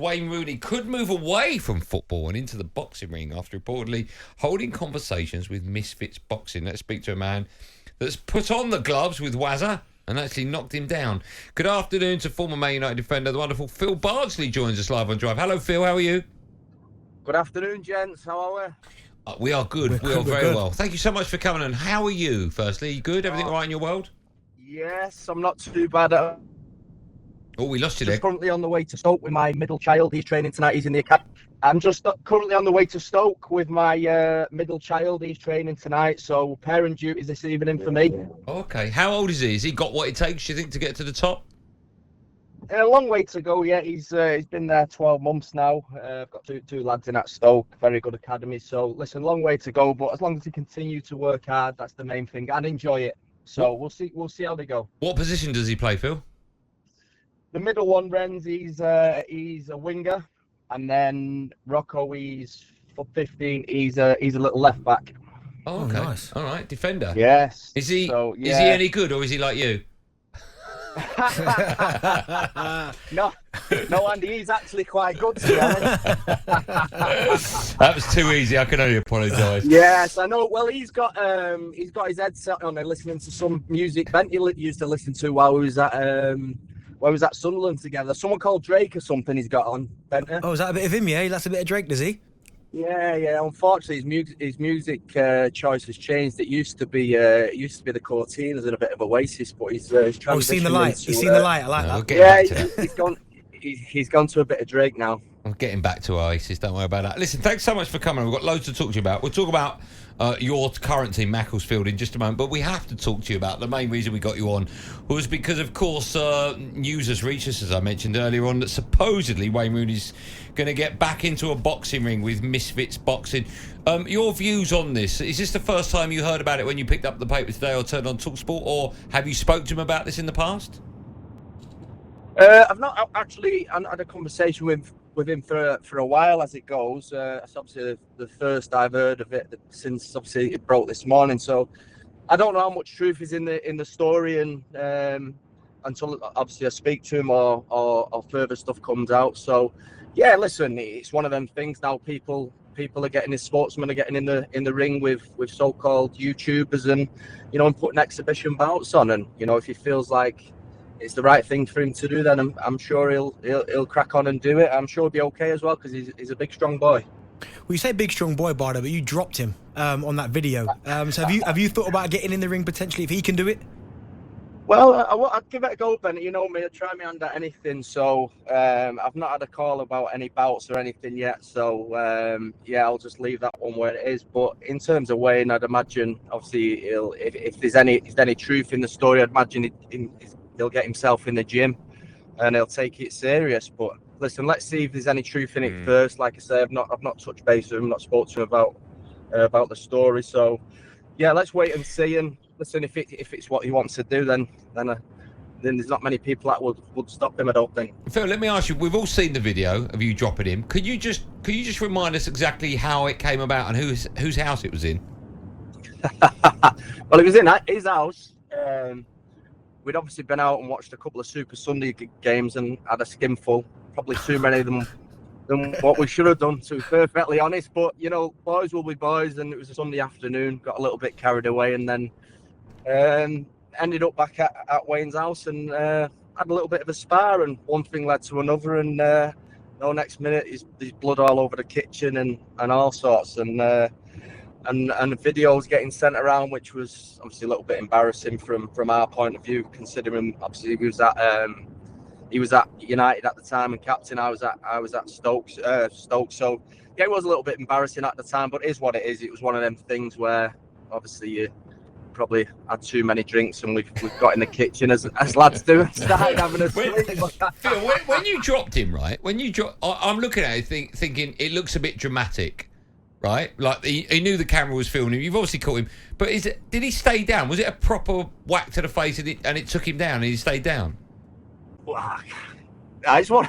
Wayne Rooney could move away from football and into the boxing ring after reportedly holding conversations with Misfits Boxing. Let's speak to a man that's put on the gloves with Wazza and actually knocked him down. Good afternoon to former Man United defender, the wonderful Phil Bardsley joins us live on Drive. Hello, Phil. How are you? Good afternoon, gents. How are we? We are good. We are very well. Thank you so much for coming. And how are you, firstly? You good? Everything all right in your world? Yes, I'm not too bad. Oh, we lost you Just there. currently on the way to Stoke with my middle child. He's training tonight. He's in the academy. I'm just currently on the way to Stoke with my middle child. He's training tonight. So parent duties this evening for me. Okay. How old is he? Has he got what it takes, you think, to get to the top? A long way to go yet. He's been there 12 months now. I've got two lads in at Stoke, very good academy. So listen, long way to go, but as long as he continue to work hard, that's the main thing, and enjoy it. So we'll see how they go. What position does he play, Phil? The middle one, Renz, he's a winger, and then Rocco, he's for 15. He's a little left back. Oh, okay. Nice. All right, defender. Yes. Is he so, is he any good, or is he like you? No, Andy, he's actually quite good, to be honest. That was too easy. I can only apologise. Yes, I know. Well, he's got his headset on and listening to some music Bentley used to listen to while he was at Sunderland together. Someone called Drake or something he's got on, Bentley. Oh, is that a bit of him, yeah? He likes a bit of Drake, does he? Yeah. Unfortunately, his music choice has changed. It used to be the Cortinas and a bit of Oasis, but he's transitioned. Oh, he's seen the light. He's seen the light. I like that. Yeah, he's gone to a bit of Drake now. I'm getting back to Oasis. Don't worry about that. Listen, thanks so much for coming. We've got loads to talk to you about. We'll talk about your current team, Macclesfield, in just a moment. But we have to talk to you about the main reason we got you on was because, of course, news has reached us, as I mentioned earlier on, that supposedly Wayne Rooney's going to get back into a boxing ring with Misfits Boxing. Your views on this? Is this the first time you heard about it when you picked up the paper today or turned on talkSPORT, or have you spoke to him about this in the past? I've not actually had a conversation with him for a while as it goes. It's obviously the first I've heard of it since obviously it broke this morning. So I don't know how much truth is in the story, and until obviously I speak to him or further stuff comes out. So yeah, listen, it's one of them things now. People are getting, his sportsmen are getting in the ring with so-called YouTubers and and putting exhibition bouts on, and if he feels like it's the right thing for him to do, then I'm sure he'll crack on and do it. I'm sure he'll be okay as well, because he's a big strong boy. Well, you say big strong boy, Bardo, but you dropped him on that video. So have you thought about getting in the ring potentially if he can do it? Well, I'd give it a go, Ben. You know me, I try my hand at anything. So I've not had a call about any bouts or anything yet. So yeah, I'll just leave that one where it is. But in terms of Wayne, I'd imagine obviously if there's any truth in the story, I'd imagine he'll get himself in the gym and he'll take it serious. But listen, let's see if there's any truth in it first. Like I say, I've not touched base with him, not spoke to him about the story. So yeah, let's wait and see. And listen, if it's what he wants to do, then there's not many people that would stop him, I don't think. Phil, let me ask you, we've all seen the video of you dropping him. Could you just remind us exactly how it came about and whose house it was in? Well, it was in his house. We'd obviously been out and watched a couple of Super Sunday games and had a skinful. Probably too many of them than what we should have done, to be perfectly honest. But, boys will be boys, and it was a Sunday afternoon. Got a little bit carried away, and then ended up back at Wayne's house and had a little bit of a spar, and one thing led to another. And next minute, there's blood all over the kitchen and all sorts. And videos getting sent around, which was obviously a little bit embarrassing from our point of view, considering obviously he was at United at the time and captain. I was at Stoke. So yeah, it was a little bit embarrassing at the time, but it is what it is. It was one of them things where obviously you probably had too many drinks and we've got in the kitchen as lads do and started having a sleep. Phil, when you dropped him, right? I'm looking at it thinking it looks a bit dramatic. Right, like he knew the camera was filming him. You've obviously caught him, but did he stay down? Was it a proper whack to the face and it took him down and he stayed down? I just want.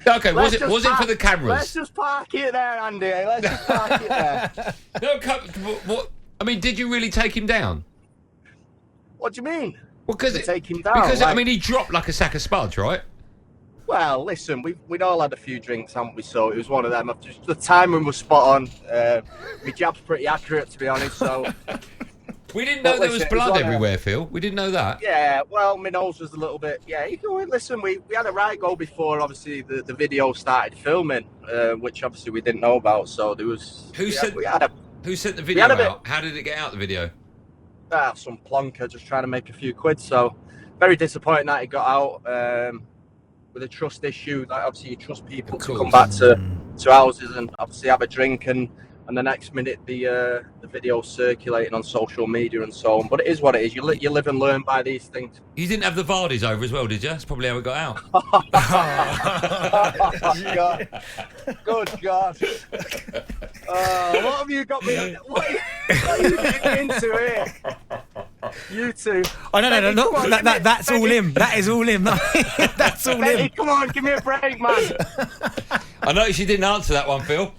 Okay, was it for the cameras? Let's just park it there, Andy. Let's just park it there. No, what? I mean, did you really take him down? What do you mean? Well, because take him down. Because I mean, he dropped like a sack of spuds, right? Well, listen, we'd all had a few drinks, haven't we? So it was one of them. The timing was spot on. My jab's pretty accurate, to be honest. So we didn't know there was blood everywhere, Phil. We didn't know that. Yeah, well, my nose was a little bit. Yeah, you go. Listen, we had a right go before obviously the video started filming, which obviously we didn't know about. So there was. Who sent the video out? How did it get out? The video? Some plonker just trying to make a few quid. So very disappointing that it got out. With a trust issue, like obviously you trust people to come back to houses and obviously have a drink, and the next minute the video's circulating on social media and so on. But it is what it is. You live and learn by these things. You didn't have the Vardys over as well, did you? That's probably how it got out. God. Good God. What have you got me? What are you getting into here? You two. Oh, no. That's all him. That is all him. That's all him. Come on, give me a break, man. I noticed you didn't answer that one, Phil.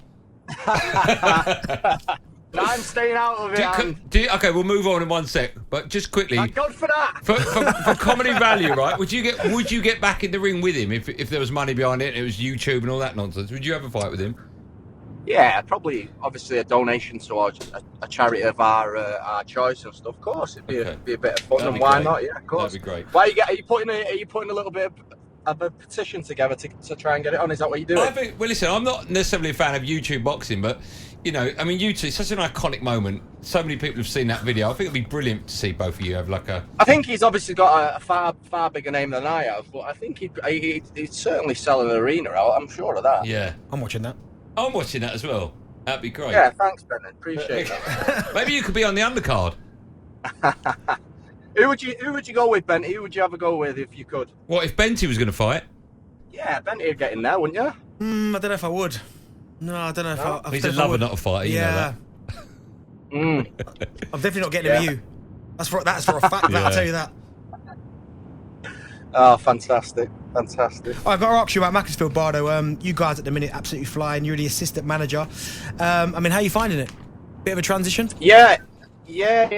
I'm staying out of it. Okay, we'll move on in 1 sec. But just quickly, thank God for that. For comedy value, right? Would you get back in the ring with him if there was money behind it and it was YouTube and all that nonsense? Would you ever fight with him? Yeah, probably. Obviously, a donation towards a charity of our choice and stuff. Of course, it'd be a bit of fun, and why not? Yeah, of course. That'd be great. Why are you putting a little bit of a petition together to try and get it on? Is that what you're doing? Well, listen, I'm not necessarily a fan of YouTube boxing, but you know, I mean, YouTube, it's such an iconic moment. So many people have seen that video. I think it'd be brilliant to see both of you have like a. I think he's obviously got a far bigger name than I have, but I think he'd certainly sell an arena out. I'm sure of that. Yeah, I'm watching that. I'm watching that as well. That'd be great. Yeah, thanks, Bennett. Appreciate that. Maybe you could be on the undercard. Who would you go with, Ben? Who would you ever go with if you could? What if Benty was going to fight? Yeah, Benty would get in there, wouldn't you? I don't know if I would. No, I don't know if I. He's a lover, not a fighter. Yeah. You know that. I'm definitely not getting him with you. That's for a fact. I'll tell you that. Oh, fantastic. I've got to ask you about Macclesfield, Bardo. You guys at the minute absolutely flying. You're the assistant manager. I mean, how are you finding it? Bit of a transition? Yeah.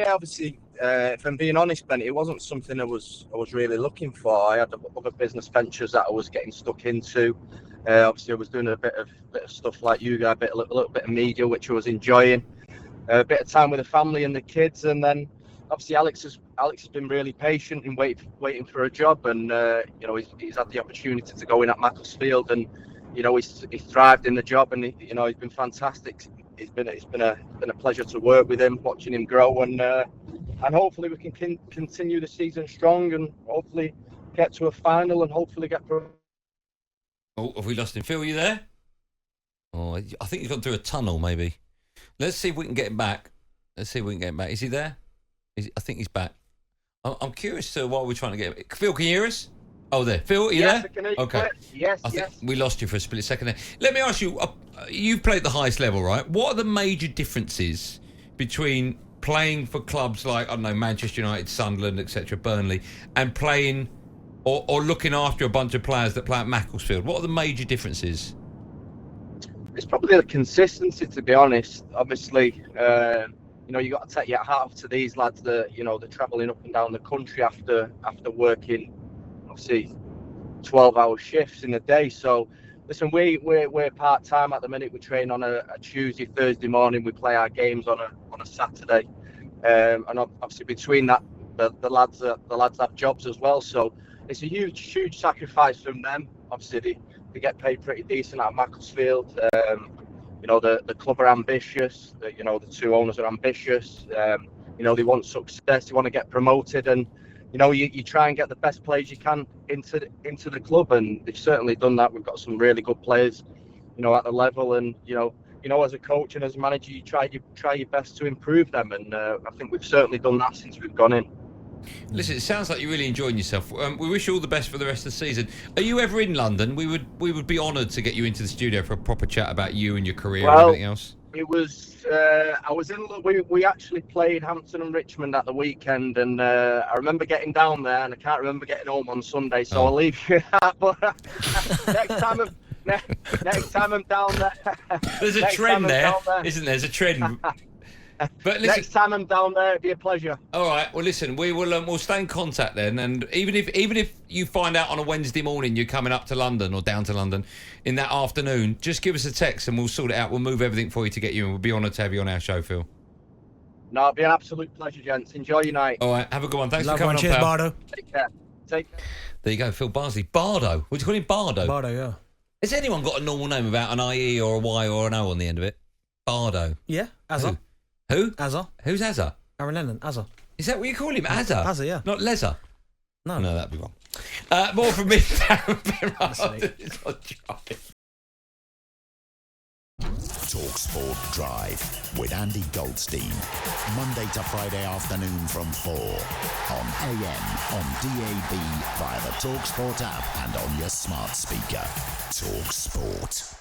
Obviously, if I'm being honest, Ben, it wasn't something I was really looking for. I had other business ventures that I was getting stuck into. Obviously, I was doing a bit of stuff like you guys, a little bit of media, which I was enjoying. A bit of time with the family and the kids, and then obviously Alex has been really patient in waiting for a job, and you know, he's had the opportunity to go in at Macclesfield, and you know, he's thrived in the job, and you know, he's been fantastic. It's been a pleasure to work with him, watching him grow, and hopefully we can continue the season strong, and hopefully get to a final, and hopefully get. Oh, have we lost him? Phil, are you there? Oh, I think he's gone through a tunnel, maybe. Let's see if we can get him back. Is he there? I think he's back. I'm curious to why we're trying to get him. Phil, can you hear us? Oh, there. Phil, are you there? I can hear you. Okay. Yes, I think we lost you for a split second there. Let me ask you, you've played the highest level, right? What are the major differences between playing for clubs like, I don't know, Manchester United, Sunderland, etc., Burnley, and playing or looking after a bunch of players that play at Macclesfield? What are the major differences? It's probably the consistency, to be honest. Obviously, you know, you got to take your hat off to these lads that, you know, they're travelling up and down the country after working, obviously, 12-hour shifts in a day. So, listen, we're part-time at the minute. We train on a Tuesday, Thursday morning. We play our games on a Saturday, and obviously between that, the lads have jobs as well. So it's a huge sacrifice from them. Obviously, they get paid pretty decent at Macclesfield. You know, the club are ambitious. You know, the two owners are ambitious. You know, they want success. They want to get promoted, and you know, you try and get the best players you can into the club, and they've certainly done that. We've got some really good players, you know, at the level, and you know, as a coach and as a manager, you try your best to improve them, and I think we've certainly done that since we've gone in. Listen, it sounds like you're really enjoying yourself. We wish you all the best for the rest of the season. Are you ever in London? We would be honoured to get you into the studio for a proper chat about you and your career and everything else. It was. I was in. We actually played Hampton and Richmond at the weekend, and I remember getting down there, and I can't remember getting home on Sunday. So I'll leave you that. But next time I'm down there. There's a trend there, isn't there? There's a trend. But listen, Next time I'm down there, it'd be a pleasure. all right. Well, listen, we will we'll stay in contact then, and even if you find out on a Wednesday morning you're coming up to London or down to London in that afternoon, just give us a text and we'll sort it out. We'll move everything for you to get you, and we'll be honoured to have you on our show, Phil. No, it'd be an absolute pleasure, gents. Enjoy your night. All right, have a good one. Thanks Love for coming one. on, Cheers, pal. Bardo. Take care. Take care. There you go, Phil Bardsley. Bardo. What do you call him, Bardo? Bardo, yeah. Has anyone got a normal name without an IE or a Y or an O on the end of it? Bardo. Yeah, Azza. Who? Azza. Who's Azza? Aaron Lennon, Azza. Is that what you call him? Azza? Azza, yeah. Not Lezza? No. No, that'd be wrong. More from me, Darren Penrod. It's on Drive. talkSPORT Drive with Andy Goldstein. Monday to Friday afternoon from 4 on AM, on DAB, via the talkSPORT app and on your smart speaker. talkSPORT.